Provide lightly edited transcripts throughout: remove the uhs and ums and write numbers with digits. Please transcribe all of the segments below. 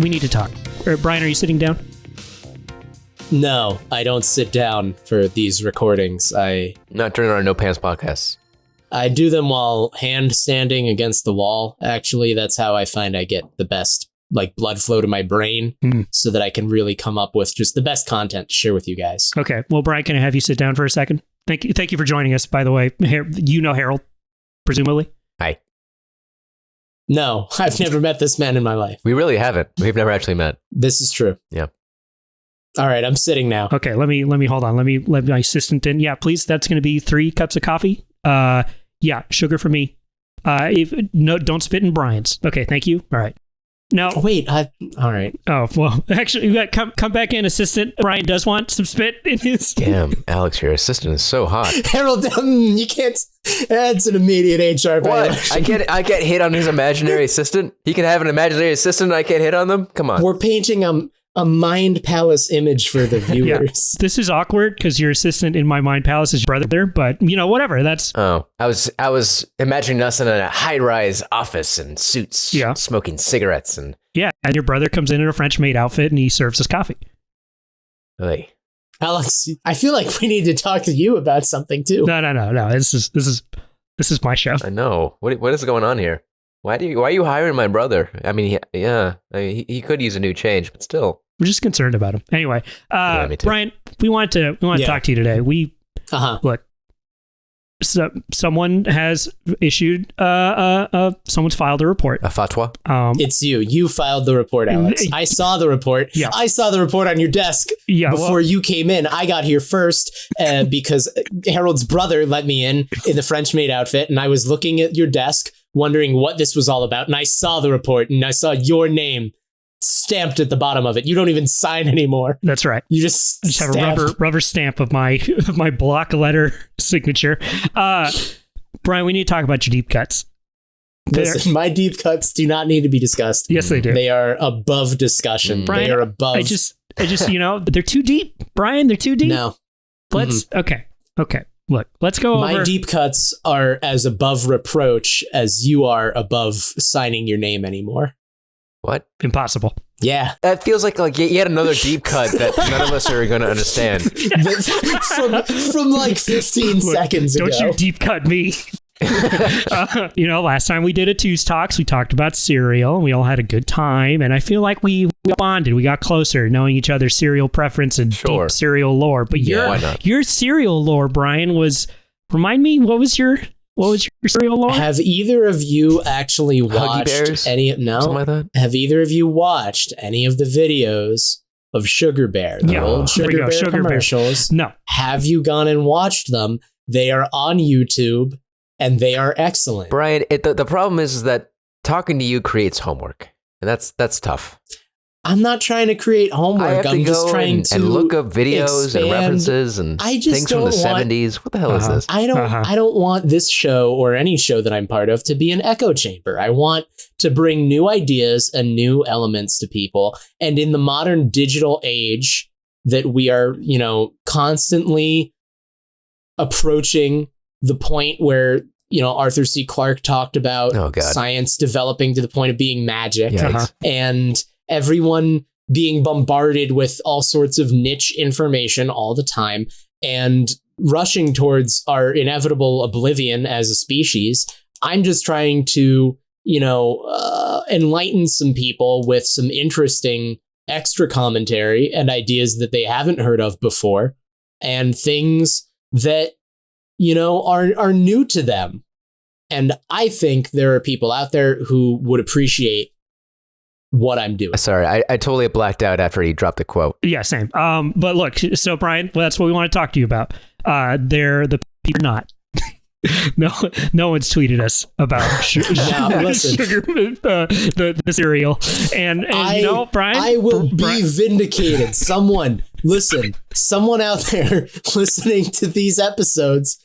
we need to talk. Brian, are you sitting down? No, I don't sit down for these recordings. Not during our No Pants podcasts. I do them while handstanding against the wall. Actually, that's how I find I get the best blood flow to my brain so that I can really come up with just the best content to share with you guys. Okay. Well, Brian, can I have you sit down for a second? Thank you for joining us, by the way. You know Harold, presumably? Hi. No, I've never met this man in my life. We really haven't. We've never actually met. This is true. Yeah. All right, I'm sitting now. Okay, let me hold on. Let my assistant in. Yeah, please. That's going to be 3 cups of coffee. Yeah, sugar for me. Don't spit in Brian's. Okay, thank you. All right. Now, wait. All right. Oh well, actually, you got come back in, assistant. Brian does want some spit in his. Damn, Alex, your assistant is so hot. Harold, you can't. That's an immediate HR violation. What? I can't hit on his imaginary assistant. He can have an imaginary assistant. And I can't hit on them. Come on. We're painting a mind palace image for the viewers. Yeah. This is awkward because your assistant in my mind palace is your brother, but whatever. That's I was imagining us in a high-rise office in suits, smoking cigarettes and and your brother comes in a French maid outfit and he serves us coffee. Hey, Alex, I feel like we need to talk to you about something too. No. This is my show. I know. What is going on here? Why are you hiring my brother? I mean, he could use a new change, but still. We're just concerned about him. Anyway, Brian, we want to talk to you today. Look, someone has issued someone's filed a report. A fatwa? It's you. You filed the report, Alex. I saw the report. Yeah. I saw the report on your desk before you came in. I got here first because Harold's brother let me in the French maid outfit, and I was looking at your desk wondering what this was all about, and I saw the report, and I saw your name stamped at the bottom of it. You don't even sign anymore. That's right. You just have a rubber stamp of my block letter signature. Brian, we need to talk about your deep cuts. Listen, my deep cuts do not need to be discussed. Yes, they do. They are above discussion. Brian, they are above. I just they're too deep. Brian, they're too deep. No. Let's okay. Look, let's go over. My deep cuts are as above reproach as you are above signing your name anymore. What? Impossible. Yeah. That feels like yet another deep cut that none of us are going to understand. from 15 seconds ago. Don't you deep cut me. Last time we did a TWOS Talks, we talked about cereal, and we all had a good time, and I feel like we bonded. We got closer, knowing each other's cereal preference and deep cereal lore. But your cereal lore, Brian, remind me, what was your cereal lore? Have either of you actually watched any? No, something like that? Have either of you watched any of the videos of Sugar Bear, the old Sugar Bear commercials? No. Have you gone and watched them? They are on YouTube. And they are excellent. Brian, the problem is that talking to you creates homework. And that's tough. I'm not trying to create homework. I'm just trying to look up videos and references and things from the 70s. What the hell is this? I don't want this show or any show that I'm part of to be an echo chamber. I want to bring new ideas and new elements to people. And in the modern digital age that we are, constantly approaching the point where, Arthur C. Clarke talked about science developing to the point of being magic and everyone being bombarded with all sorts of niche information all the time and rushing towards our inevitable oblivion as a species. I'm just trying to, enlighten some people with some interesting extra commentary and ideas that they haven't heard of before and things that are new to them. And I think there are people out there who would appreciate what I'm doing. Sorry, I totally blacked out after he dropped the quote. Yeah, same. But look, so Brian, that's what we want to talk to you about. They're the people not. No one's tweeted us about sugar, the cereal. And Brian, I will be vindicated. Someone out there listening to these episodes,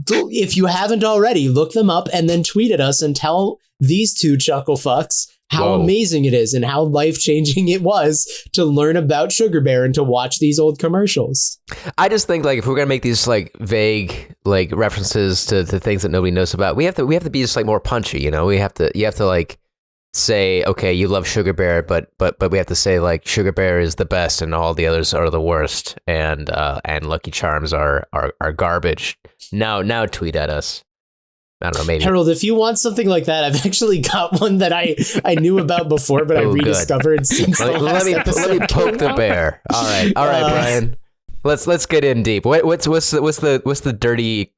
if you haven't already, look them up and then tweet at us and tell these two chuckle fucks how amazing it is and how life-changing it was to learn about Sugar Bear and to watch these old commercials. I just think if we're gonna make these vague references to things that nobody knows about, we have to be just more punchy. You have to say, okay, you love Sugar Bear, but we have to say like Sugar Bear is the best and all the others are the worst, and Lucky Charms are garbage. Now tweet at us. I don't know, maybe. Harold, if you want something like that, I've actually got one that I knew about before, but I rediscovered since let me poke the bear. All right, Brian. Let's get in deep. What's the dirty?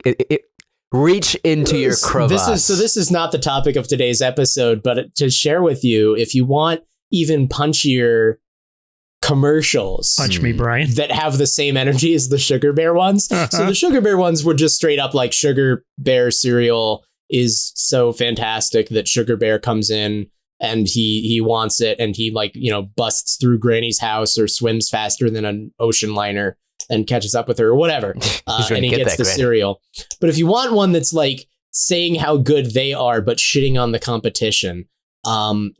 Reach into your crevasse. This is not the topic of today's episode, but to share with you, if you want even punchier commercials, punch me, Brian, that have the same energy as the Sugar Bear ones. So the Sugar Bear ones were just straight up like Sugar Bear cereal is so fantastic that Sugar Bear comes in and he wants it, and he busts through Granny's house or swims faster than an ocean liner and catches up with her or whatever. And he gets the cereal. But if you want one that's like saying how good they are, but shitting on the competition,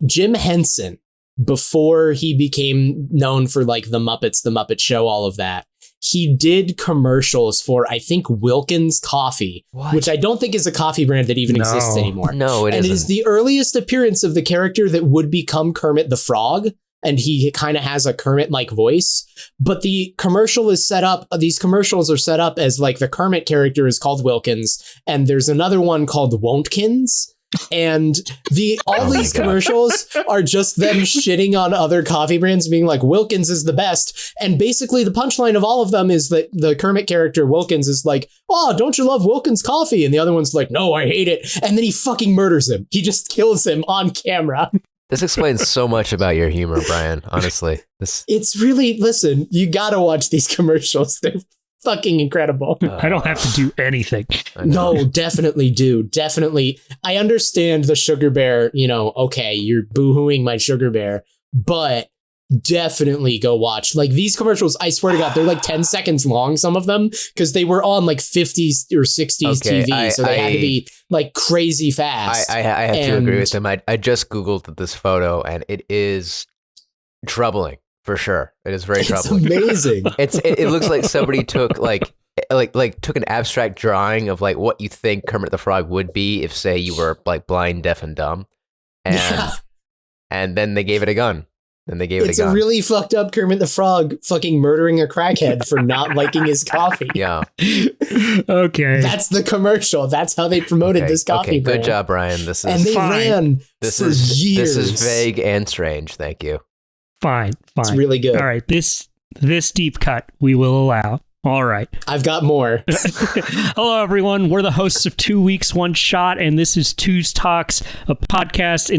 Jim Henson, before he became known for like the Muppets, the Muppet Show, all of that, he did commercials for, I think, Wilkins Coffee, which I don't think is a coffee brand that even exists anymore. No, it isn't. And it is the earliest appearance of the character that would become Kermit the Frog. And he kind of has a Kermit-like voice. But the commercial is set up, these commercials are set up as like the Kermit character is called Wilkins. And there's another one called Won'tkins. And all these commercials are just them shitting on other coffee brands, being like, Wilkins is the best. And basically the punchline of all of them is that the Kermit character Wilkins is like, oh, don't you love Wilkins coffee? And the other one's like, no, I hate it. And then he fucking murders him. He just kills him on camera. This explains so much about your humor, Brian. Honestly, it's really, listen, you gotta watch these commercials. They're fucking incredible. I don't have to do anything. No, definitely do. Definitely. I understand the Sugar Bear, okay, you're boohooing my Sugar Bear, but definitely go watch. Like these commercials, I swear to God, they're like 10 seconds long, some of them, because they were on like 50s or 60s TV. So they had to be like crazy fast. I have to agree with them. I just Googled this photo and it is troubling for sure. It is very troubling. It's amazing. It looks like somebody took took an abstract drawing of like what you think Kermit the Frog would be if, say, you were like blind, deaf, and dumb. And then they gave it a gun. It's a really fucked up Kermit the Frog fucking murdering a crackhead for not liking his coffee. Yeah. Okay. That's the commercial. That's how they promoted this coffee brand. Good job, Brian. This is and they fine. Ran this for is years. This is vague and strange. Thank you. Fine. It's really good. All right. This deep cut we will allow. All right. I've got more. Hello, everyone. We're the hosts of 2 Weeks, One Shot, and this is TWOS Talks, a podcast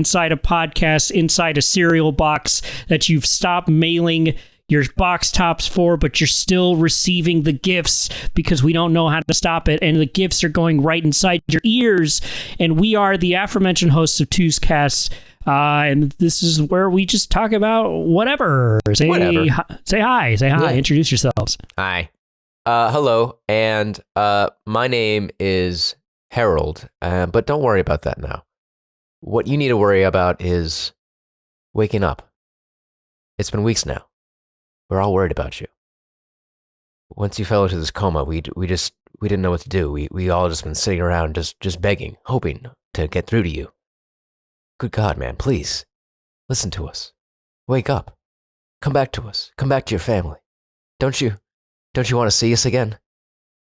inside a cereal box that you've stopped mailing your box tops for, but you're still receiving the gifts because we don't know how to stop it, and the gifts are going right inside your ears. And we are the aforementioned hosts of TWOS Cast. And this is where we just talk about whatever. Say hi. Yeah. Introduce yourselves. Hi. Hello, and my name is Harold, but don't worry about that now. What you need to worry about is waking up. It's been weeks now. We're all worried about you. Once you fell into this coma, we didn't know what to do. We all just been sitting around just begging, hoping to get through to you. Good God, man, please, listen to us. Wake up. Come back to us. Come back to your family. Don't you want to see us again?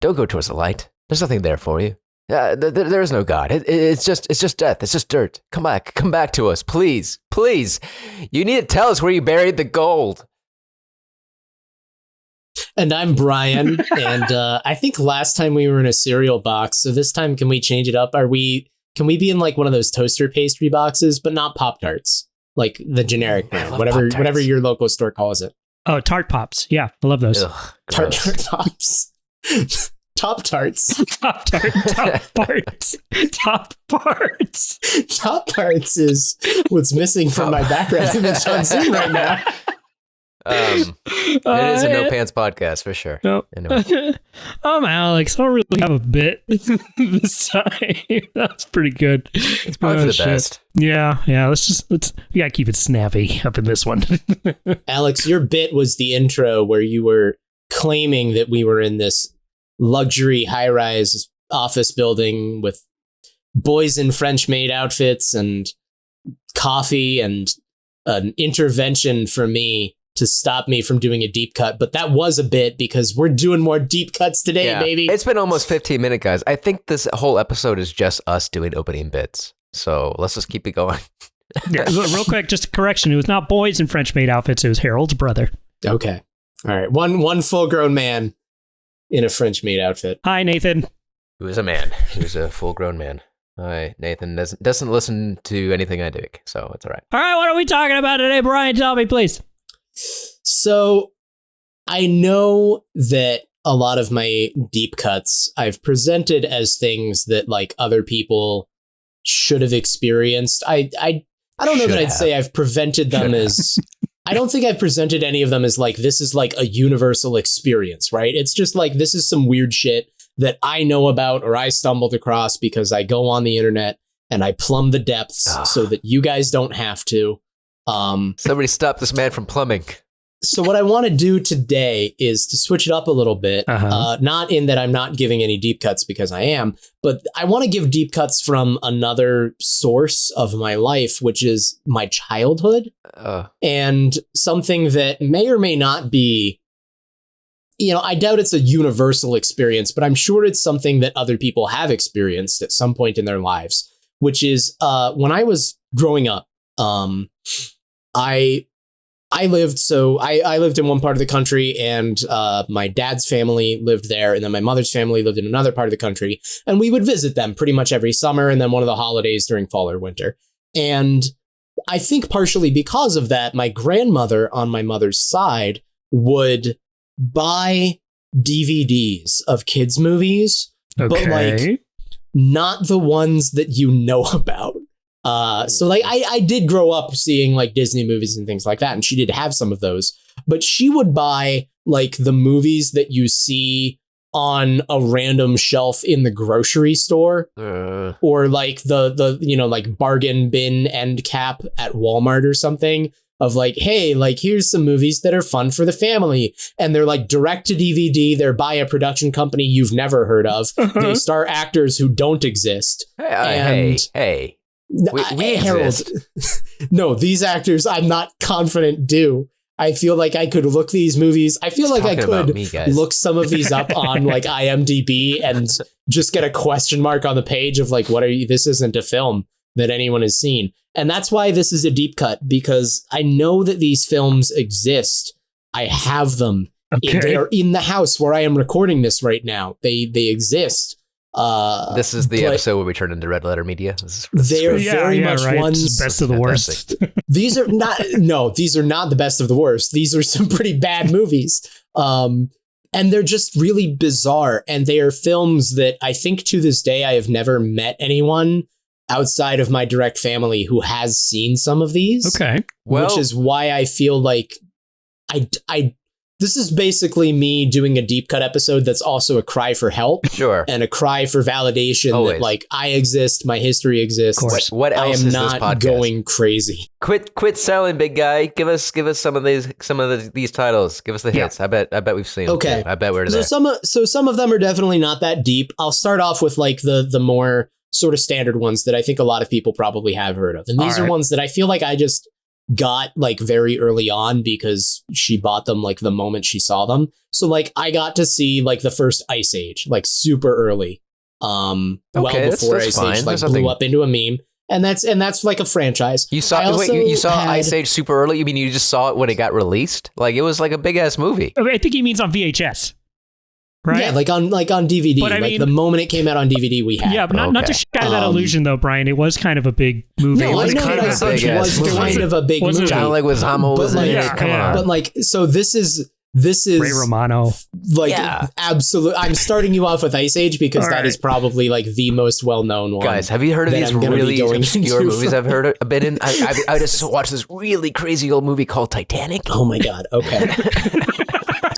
Don't go towards the light. There's nothing there for you. There is no God. It's just death. It's just dirt. Come back to us, please. You need to tell us where you buried the gold. And I'm Brian, and I think last time we were in a cereal box, so this time can we change it up? Can we be in like one of those toaster pastry boxes, but not Pop-Tarts, like the generic brand, whatever your local store calls it? Oh, Tart Pops. Yeah, I love those. Ugh, Tart Pops. Top Tarts. Top Tarts. Top Tarts is what's missing from my background image on Zoom right now. It is a No Pants podcast for sure. No. Anyway. I'm Alex. I don't really have a bit this time. That's pretty good. It's probably for the best. Yeah. Let's we gotta keep it snappy up in this one. Alex, your bit was the intro where you were claiming that we were in this luxury high-rise office building with boys in French maid outfits and coffee and an intervention for me to stop me from doing a deep cut. But that was a bit because we're doing more deep cuts today, baby. It's been almost 15 minutes, guys. I think this whole episode is just us doing opening bits. So let's just keep it going. Yeah, real quick, just a correction. It was not boys in French maid outfits. It was Harold's brother. Okay. All right. One full grown man in a French maid outfit. Hi, Nathan. He was a man. He was a full grown man. Hi, Nathan doesn't listen to anything I do, so it's all right. All right, what are we talking about today, Brian? Tell me, please. So I know that a lot of my deep cuts I've presented as things that like other people should have experienced. I don't know that I'd say I've prevented them as I don't think I've presented any of them as like this is like a universal experience, right? It's just like this is some weird shit that I know about or I stumbled across because I go on the internet and I plumb the depths so that you guys don't have to. Somebody stop this man from plumbing. So what I want to do today is to switch it up a little bit. Not in that I'm not giving any deep cuts because I am, but I want to give deep cuts from another source of my life, which is my childhood and something that may or may not be, I doubt it's a universal experience, but I'm sure it's something that other people have experienced at some point in their lives, which is when I was growing up, I lived in one part of the country and my dad's family lived there. And then my mother's family lived in another part of the country. And we would visit them pretty much every summer and then one of the holidays during fall or winter. And I think partially because of that, my grandmother on my mother's side would buy DVDs of kids' movies, but like not the ones that you know about. So like I did grow up seeing like Disney movies and things like that, and she did have some of those, but she would buy like the movies that you see on a random shelf in the grocery store or like the like bargain bin end cap at Walmart or something of like, hey, like here's some movies that are fun for the family, and they're like direct to DVD. They're by a production company you've never heard of. They star actors who don't exist. Hey. We Harold, no, these actors I'm not confident do. I feel like I could look these movies. I feel like I could look some of these up on like IMDb and just get a question mark on the page of like, what are you? This isn't a film that anyone has seen. And that's why this is a deep cut, because I know that these films exist. I have them. They are in the house where I am recording this right now. They exist. This is the episode where we turn into Red Letter Media. They are very much ones best of the worst. These are not the best of the worst. These are some pretty bad movies. And they're just really bizarre. And they are films that I think to this day I have never met anyone outside of my direct family who has seen some of these. Okay. Which is why I feel like this is basically me doing a deep cut episode that's also a cry for help. Sure. And a cry for validation that like I exist, my history exists. What else I am is not this podcast? Going crazy. Quit selling, big guy. Give us some of these titles. Give us the hits. I bet we've seen them. Okay. I bet we're there. So some of them are definitely not that deep. I'll start off with like the more sort of standard ones that I think a lot of people probably have heard of. And these are ones that I feel like I just got like very early on because she bought them like the moment she saw them. So like I got to see like the first Ice Age like super early. Well before Ice Age like blew up into a meme. And that's like a franchise. You saw Ice Age super early? You mean you just saw it when it got released? Like it was like a big ass movie. I think he means on VHS. Right? Yeah, like on DVD. But I mean, the moment it came out on DVD, we had. Yeah, but not to shatter that illusion, though, Brian. It was kind of a big movie. No, it was kind of a big movie. John Leguizamo was in it. Come on. But like, so this is Ray Romano. Like, absolutely. I'm starting you off with Ice Age because that is probably like the most well-known one. Guys, have you heard of these really obscure movies I've been in? I just watched this really crazy old movie called Titanic. Oh my God. Okay.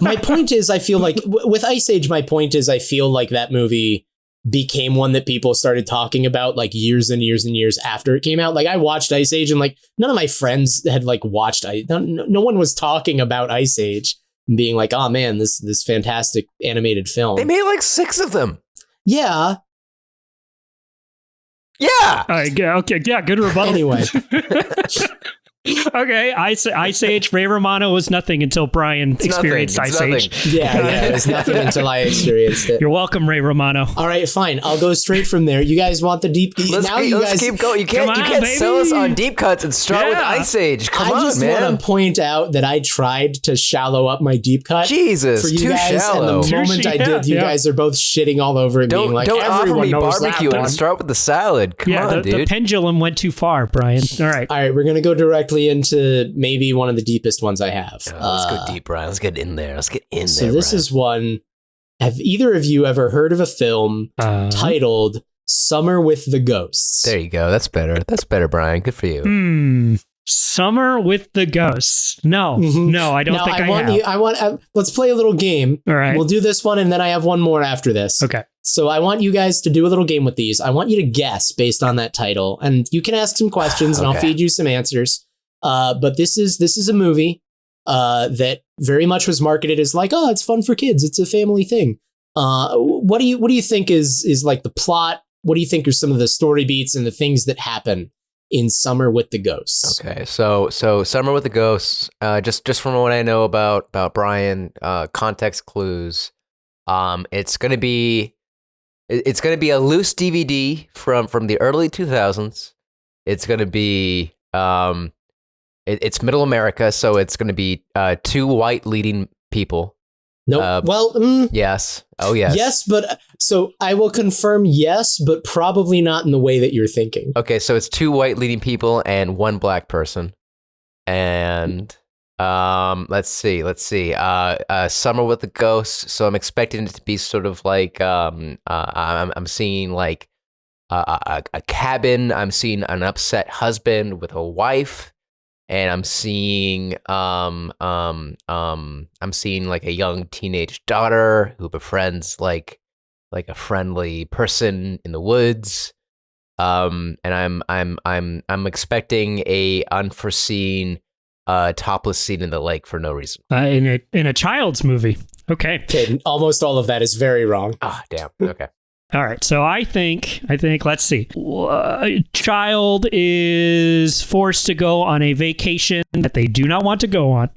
My point is, I feel like with Ice Age, my point is I feel like that movie became one that people started talking about like years and years and years after it came out. Like I watched Ice Age and like none of my friends had like watched no one was talking about Ice Age and being like, oh man, this fantastic animated film. They made like 6 of them. Yeah. Yeah. Okay. Yeah. Good rebuttal. Anyway. Okay, Ice Age. Ray Romano was nothing until Brian experienced Ice Age. Yeah, it was nothing until I experienced it. You're welcome, Ray Romano. All right, fine. I'll go straight from there. You guys want the deep? Let's keep going. You can't sell us on deep cuts and start with Ice Age. Come on, man. I just want to point out that I tried to shallow up my deep cut. Jesus, for you too guys, shallow. And the moment I did, you guys are both shitting all over it, being like, don't offer me knows barbecue and start with the salad. Come on, dude. The pendulum went too far, Brian. All right, we're gonna go directly into maybe one of the deepest ones I have. Let's go deep, Brian. Let's get in there. So this is one. Have either of you ever heard of a film titled Summer with the Ghosts? There you go. That's better, Brian. Good for you. Summer with the Ghosts. No, I don't think I have. Let's play a little game. All right. We'll do this one, and then I have one more after this. Okay. So I want you guys to do a little game with these. I want you to guess based on that title, and you can ask some questions, and I'll feed you some answers. But this is a movie that very much was marketed as like, oh, it's fun for kids. It's a family thing. What do you think is like the plot? What do you think are some of the story beats and the things that happen in Summer with the Ghosts? Okay, so Summer with the Ghosts. Just from what I know about Brian, context clues. It's gonna be a loose DVD from the early 2000s. It's gonna be It's Middle America, so it's going to be two white leading people. No, yes. Oh, yes. Yes, but so I will confirm yes, but probably not in the way that you're thinking. Okay, so it's two white leading people and one black person. And let's see. Summer with the Ghosts. So I'm expecting it to be sort of like I'm seeing like a cabin. I'm seeing an upset husband with a wife. And I'm seeing like a young teenage daughter who befriends like a friendly person in the woods. And I'm expecting a unforeseen topless scene in the lake for no reason. In a child's movie. Okay. Almost all of that is very wrong. Ah, damn. Okay. All right, so I think, let's see. A child is forced to go on a vacation that they do not want to go on.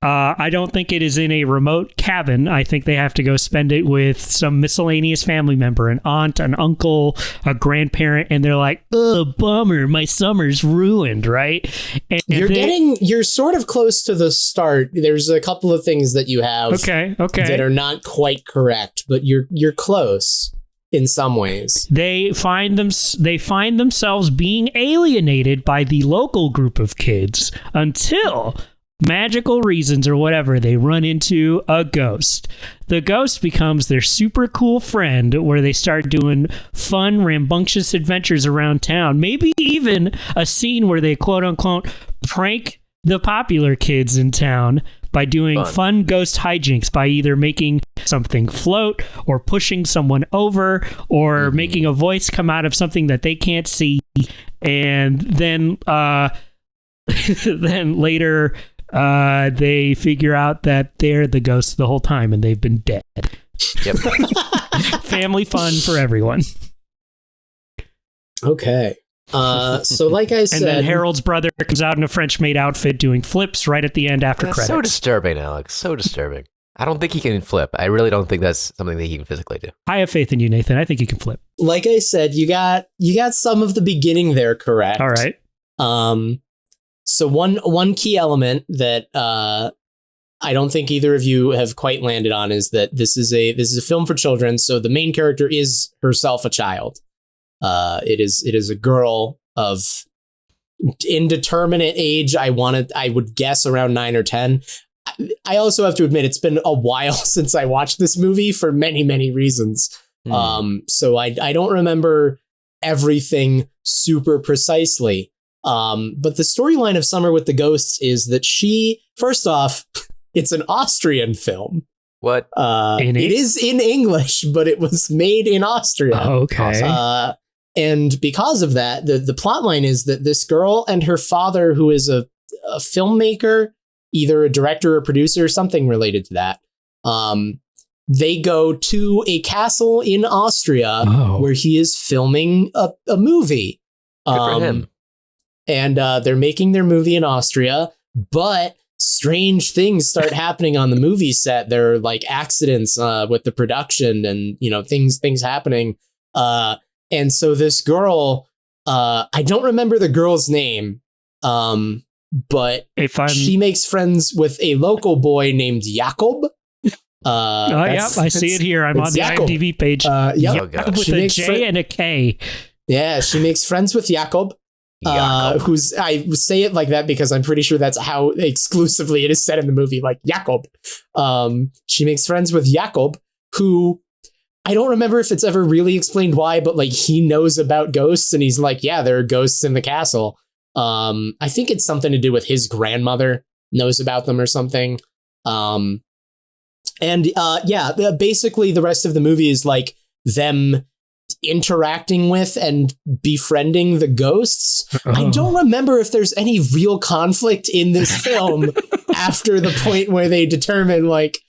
I don't think it is in a remote cabin. I think they have to go spend it with some miscellaneous family member, an aunt, an uncle, a grandparent, and they're like, "Oh, bummer, my summer's ruined," right? And you're sort of close to the start. There's a couple of things that you have that are not quite correct, but you're close. In some ways, they find themselves being alienated by the local group of kids until magical reasons or whatever they run into a ghost. The ghost becomes their super cool friend, where they start doing fun, rambunctious adventures around town. Maybe even a scene where they quote unquote prank the popular kids in town by doing fun ghost hijinks, by either making something float or pushing someone over or making a voice come out of something that they can't see. And then later they figure out that they're the ghosts the whole time and they've been dead. Yep. Family fun for everyone. Okay. So like I said... And then Harold's brother comes out in a French maid outfit doing flips right at the end after credits. So disturbing, Alex. So disturbing. I don't think he can flip. I really don't think that's something that he can physically do. I have faith in you, Nathan. I think you can flip. Like I said, you got some of the beginning there correct. All right. So one key element that I don't think either of you have quite landed on is that this is a film for children. So the main character is herself a child. It is a girl of indeterminate age. I would guess around 9 or 10. I also have to admit it's been a while since I watched this movie for many, many reasons. So I don't remember everything super precisely. But the storyline of Summer with the Ghosts is that first off, it's an Austrian film. What? It is in English, but it was made in Austria. Oh, okay. And because of that, the plot line is that this girl and her father, who is a filmmaker, either a director or producer, something related to that, they go to a castle in Austria where he is filming a movie. Good for him. And they're making their movie in Austria, but strange things start happening on the movie set. There are like accidents with the production and, things happening. And so this girl, I don't remember the girl's name, but she makes friends with a local boy named Jakob. I see it here. I'm on the Jakob. IMDb page. With a J and a K. Yeah, she makes friends with Jakob. Who's, I say it like that because I'm pretty sure that's how exclusively it is said in the movie, like Jakob. She makes friends with Jakob, who I don't remember if it's ever really explained why, but like he knows about ghosts and he's like, yeah, there are ghosts in the castle. I think it's something to do with his grandmother knows about them or something. Basically the rest of the movie is like them interacting with and befriending the ghosts. I don't remember if there's any real conflict in this film after the point where they determine like,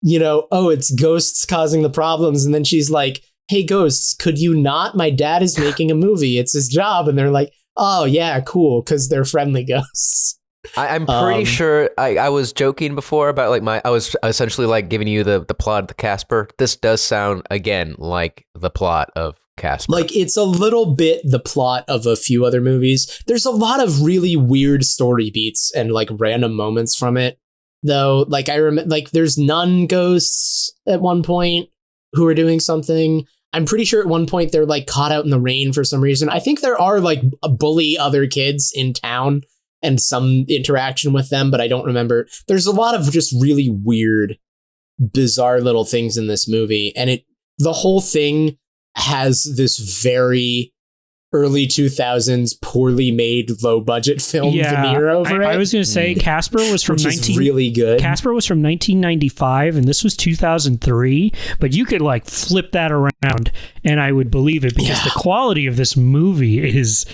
it's ghosts causing the problems. And then she's like, hey, ghosts, could you not? My dad is making a movie. It's his job. And they're like, oh, yeah, cool. Because they're friendly ghosts. I'm pretty sure I was joking before about like I was essentially like giving you the plot of the Casper. This does sound again like the plot of Casper. Like it's a little bit the plot of a few other movies. There's a lot of really weird story beats and like random moments from it, though. Like I remember, like there's nun ghosts at one point who are doing something. I'm pretty sure at one point they're like caught out in the rain for some reason. I think there are like bully other kids in town and some interaction with them, but I don't remember. There's a lot of just really weird, bizarre little things in this movie. And the whole thing has this very early 2000s poorly made low budget film veneer over it. I was going to say Casper was from really good. Casper was from 1995 and this was 2003, but you could like flip that around and I would believe it because the quality of this movie is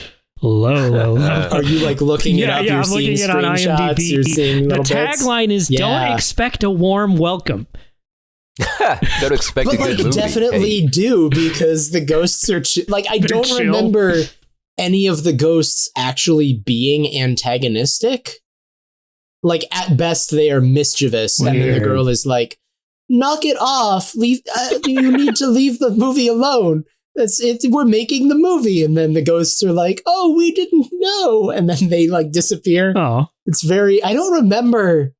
low. Are you like looking it up? Yeah, I'm looking it on IMDb. You're seeing the tagline is "Don't expect a warm welcome." Don't expect a good movie. Definitely do, because the ghosts are I don't remember any of the ghosts actually being antagonistic. Like at best, they are mischievous, and then the girl is like, "Knock it off! Leave! You need to leave the movie alone." That's it. We're making the movie. And then the ghosts are like, oh, we didn't know. And then they like disappear. Oh, it's very, I don't remember.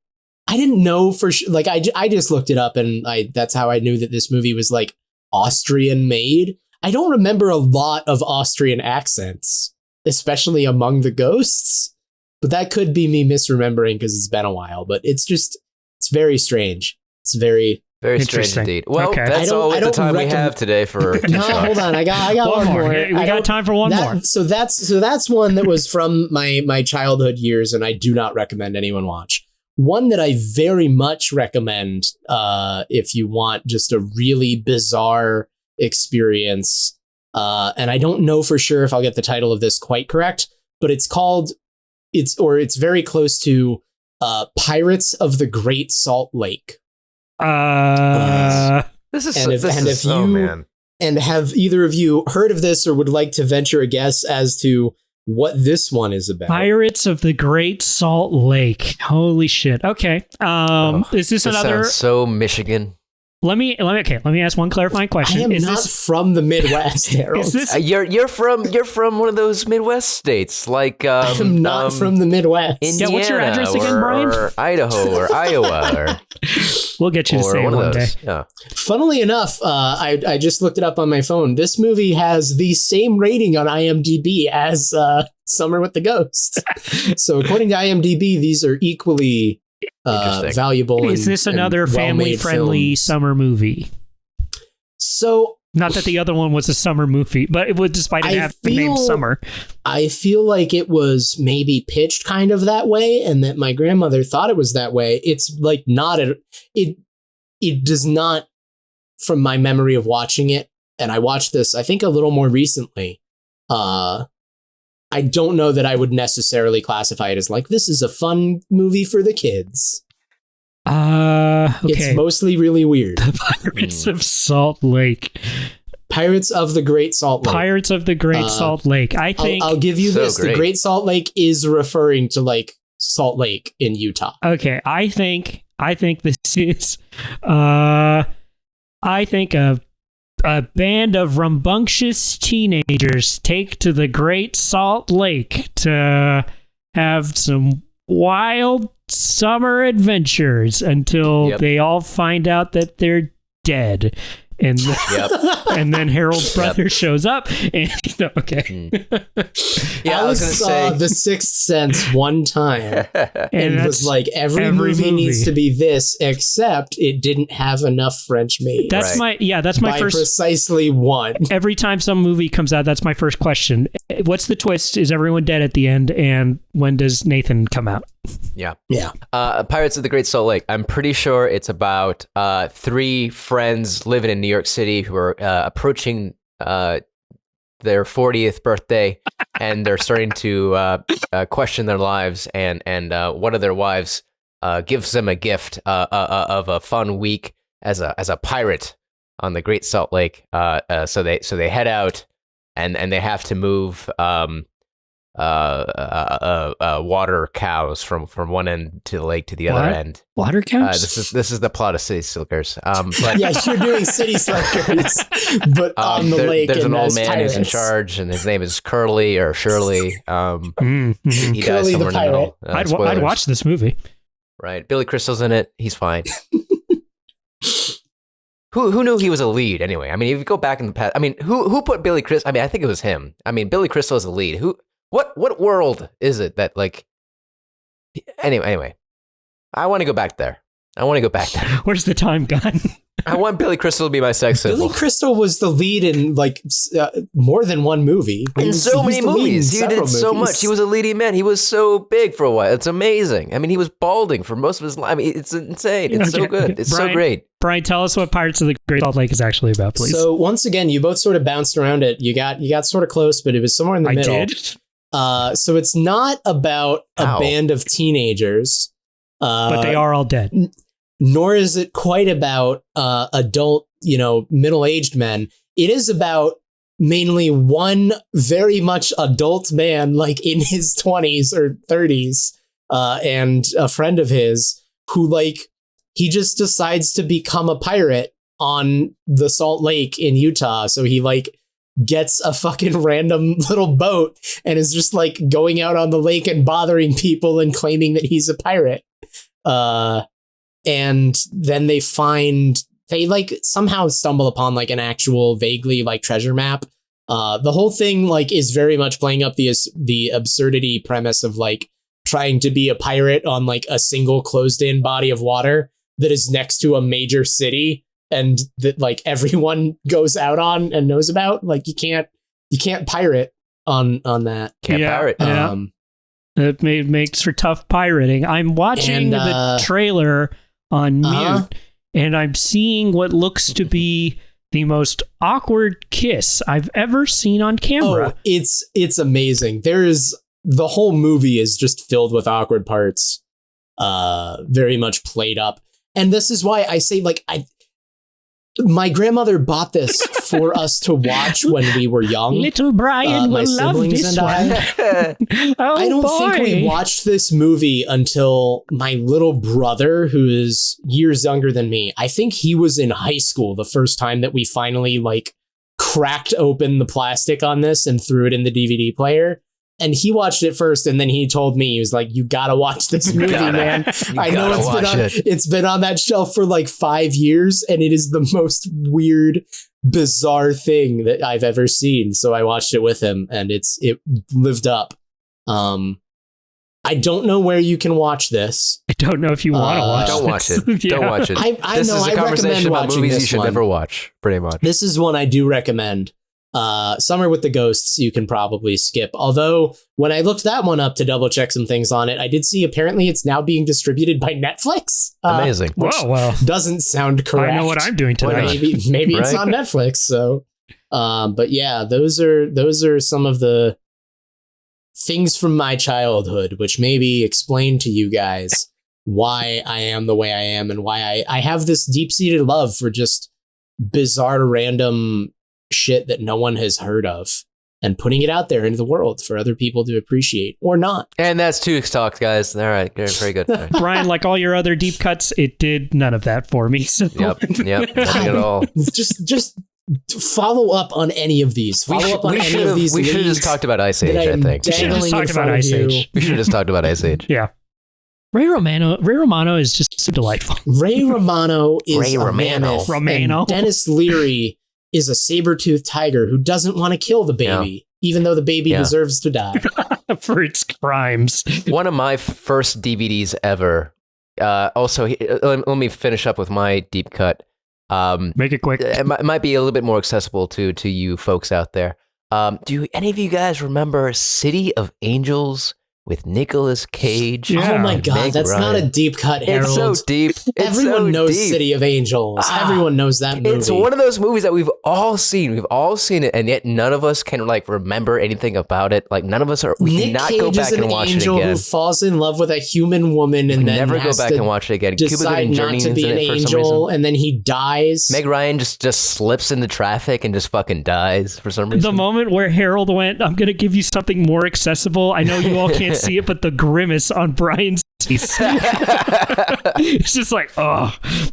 I didn't know for sure. Like I just looked it up and that's how I knew that this movie was like Austrian made. I don't remember a lot of Austrian accents, especially among the ghosts, but that could be me misremembering because it's been a while, but it's very strange. It's very strange indeed. Well, that's all the time we have today for. No, hold on. I got one more. We got time for one more. So that's one that was from my childhood years, and I do not recommend anyone watch. One that I very much recommend if you want just a really bizarre experience. And I don't know for sure if I'll get the title of this quite correct, but it's very close to Pirates of the Great Salt Lake. This is man. And have either of you heard of this or would like to venture a guess as to what this one is about? Pirates of the Great Salt Lake. Holy shit. Okay. Is this another? Sounds so Michigan. Let me ask one clarifying question. I am not from the Midwest, Harold. You're from one of those Midwest states, like I'm not from the Midwest. Indiana, what's your address again, Brian? Or Idaho or Iowa, we'll get you to say it one day. Yeah. Funnily enough, I just looked it up on my phone. This movie has the same rating on IMDb as Summer with the Ghosts. So according to IMDb, these are equally valuable. Is this another family-friendly summer movie? So, not that the other one was a summer movie, but it was, despite it having the name Summer. I feel like it was maybe pitched kind of that way, and that my grandmother thought it was that way. It's like not it does not, from my memory of watching it, and I watched this I think a little more recently. I don't know that I would necessarily classify it as like, this is a fun movie for the kids. Okay. It's mostly really weird. The Pirates of Salt Lake. Pirates of the Great Salt Lake. Pirates of the Great Salt Lake. I think I'll give you So this. great. The Great Salt Lake is referring to like Salt Lake in Utah. Okay, I think this is I think a band of rambunctious teenagers take to the Great Salt Lake to have some wild summer adventures until they all find out that they're dead. And and then Harold's brother shows up and Yeah, I was gonna saw say The Sixth Sense one time and that's was like, every movie needs to be this, except it didn't have enough French made. That's my first precisely one. Every time some movie comes out, that's my first question. What's the twist? Is everyone dead at the end? And when does Nathan come out? Yeah. Pirates of the Great Salt Lake. I'm pretty sure it's about 3 friends living in New York City who are approaching their 40th birthday, and they're starting to question their lives. And one of their wives gives them a gift of a fun week as a pirate on the Great Salt Lake. So they head out, and they have to move water cows from one end to the lake to the other end. Water cows? This is the plot of City Slickers. But yeah, you're doing City Slickers, but on the lake. There's an old man pirates. who's in charge, and his name is Curly or Shirley. He dies Curly somewhere in the middle. I'd watch this movie. Right, Billy Crystal's in it. He's fine. Who knew he was a lead anyway? I mean, if you go back in the past, I mean, who put Billy Crystal? I mean, I think it was him. I mean, Billy Crystal is a lead. What world is it that like? Anyway, I want to go back there. Where's the time gone? I want Billy Crystal to be my sex symbol. Billy Crystal was the lead in like more than one movie. In so many movies. He did so much. He was a leading man. He was so big for a while. It's amazing. I mean, he was balding for most of his life. I mean, it's insane. It's so good. It's so great. Brian, tell us what Pirates of the Great Salt Lake is actually about, please. So once again, you both sort of bounced around it. You got sort of close, but it was somewhere in the middle. I did. So it's not about a band of teenagers. But they are all dead. Nor is it quite about adult, middle-aged men. It is about mainly one very much adult man, like in his 20s or 30s, and a friend of his who, like, he just decides to become a pirate on the Salt Lake in Utah. So he, like, gets a fucking random little boat and is just, like, going out on the lake and bothering people and claiming that he's a pirate. And then they like somehow stumble upon like an actual vaguely like treasure map. The whole thing like is very much playing up the absurdity premise of like trying to be a pirate on like a single closed in body of water that is next to a major city and that like everyone goes out on and knows about. Like you can't pirate on that. Can't pirate. Yeah. It makes for tough pirating. I'm watching the trailer on mute, and I'm seeing what looks to be the most awkward kiss I've ever seen on camera. Oh, it's amazing. The whole movie is just filled with awkward parts, very much played up. And this is why I say, like, my grandmother bought this for us to watch when we were young. Little Brian will love this one. I don't think we watched this movie until my little brother, who is years younger than me. I think he was in high school the first time that we finally like cracked open the plastic on this and threw it in the DVD player. And he watched it first, and then he told me, he was like, you gotta watch this movie, man. I know it's been on that shelf for like 5 years, and it is the most weird, bizarre thing that I've ever seen. So I watched it with him, and it lived up. I don't know where you can watch this. I don't know if you want to watch Don't watch it. Yeah. Don't watch it. This is a conversation about movies you should never watch, pretty much. This is one I do recommend. Summer with the Ghosts you can probably skip. Although when I looked that one up to double check some things on it, I did see apparently it's now being distributed by Netflix. Amazing. Well, doesn't sound correct. I know what I'm doing tonight. Maybe it's on Netflix. So, but yeah, those are some of the things from my childhood, which maybe explain to you guys why I am the way I am and why I have this deep-seated love for just bizarre, random shit that no one has heard of, and putting it out there into the world for other people to appreciate or not. And that's TWOS Talks, guys. All right, very good. Right. Brian, like all your other deep cuts, it did none of that for me. So. Yep, nothing at all. Just follow up on any of these. We should have just talked about Ice Age, I think. We should have just talked about Ice Age. We should have just talked about Ice Age. Yeah. Ray Romano is just so delightful. Ray Romano is a mammoth. And Dennis Leary is a saber-toothed tiger who doesn't want to kill the baby, even though the baby deserves to die. For its crimes. One of my first DVDs ever. Also, let me finish up with my deep cut. Make it quick. It might be a little bit more accessible to you folks out there. Do any of you guys remember City of Angels with Nicolas Cage? Yeah. Oh my God, Meg that's Ryan? Not a deep cut, Harold. It's so deep. Everyone knows City of Angels. Everyone knows that movie. It's one of those movies that we've all seen. We've all seen it, and yet none of us can remember anything about it. Like none of us are. We Nick cannot Cage go back and watch it again. Is an angel who falls in love with a human woman and then never go back and watch it again. Decide not to be an angel, and then he dies. Meg Ryan just slips into traffic and just fucking dies for some reason. The moment where Harold went, I'm going to give you something more accessible. I know you all can't see it, but the grimace on Brian's face. It's just like,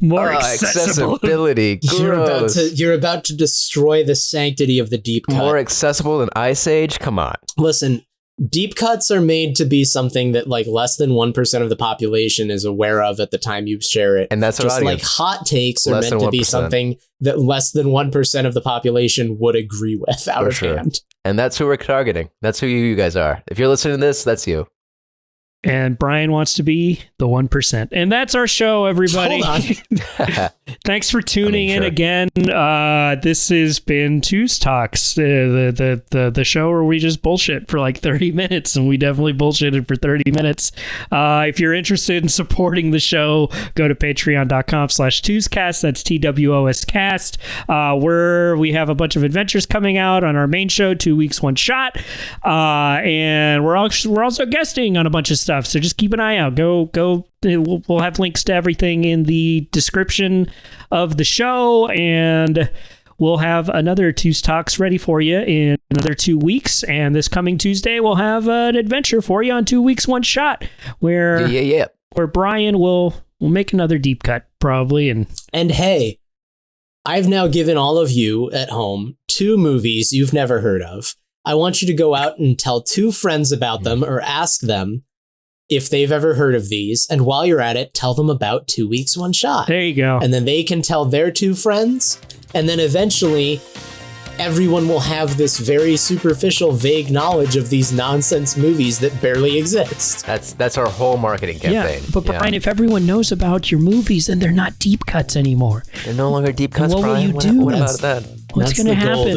more accessible. Accessibility. You're about to destroy the sanctity of the deep cut. More accessible than Ice Age? Come on. Listen, deep cuts are made to be something that less than 1% of the population is aware of at the time you share it. And that's just like hot takes are meant to be something that less than 1% of the population would agree with out of hand. And that's who we're targeting. That's who you guys are. If you're listening to this, that's you. And Brian wants to be the 1%. And that's our show, everybody. Hold on. Thanks for tuning in again. This has been TWOS Talks, the show where we just bullshit for 30 minutes, and we definitely bullshitted for 30 minutes. If you're interested in supporting the show, go to patreon.com/TWOScast. That's TWOS cast, where we have a bunch of adventures coming out on our main show, 2 weeks, one shot. And we're also guesting on a bunch of stuff. So just keep an eye out. Go. We'll have links to everything in the description of the show, and we'll have another TWOS Talks ready for you in another 2 weeks. And this coming Tuesday, we'll have an adventure for you on 2 weeks, one shot, where Brian will make another deep cut probably. And hey, I've now given all of you at home 2 movies you've never heard of. I want you to go out and tell 2 friends about them, or ask them if they've ever heard of these. And while you're at it, tell them about 2 weeks, one shot. There you go. And then they can tell their 2 friends. And then eventually everyone will have this very superficial, vague knowledge of these nonsense movies that barely exist. That's our whole marketing campaign. Yeah, but Brian, if everyone knows about your movies, then they're not deep cuts anymore. They're no longer deep cuts, Brian. What will you do? What about that? What's going to happen?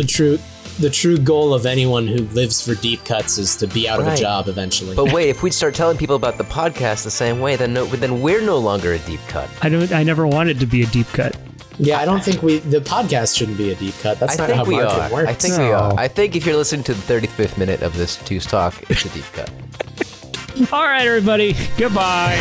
The true goal of anyone who lives for deep cuts is to be out of a job eventually. But wait, if we start telling people about the podcast the same way, then we're no longer a deep cut. I never wanted to be a deep cut. Yeah, I don't think the podcast shouldn't be a deep cut. That's not how marketing works. I think we are. I think if you're listening to the 35th minute of this TWOS Talk, it's a deep cut. All right, everybody. Goodbye.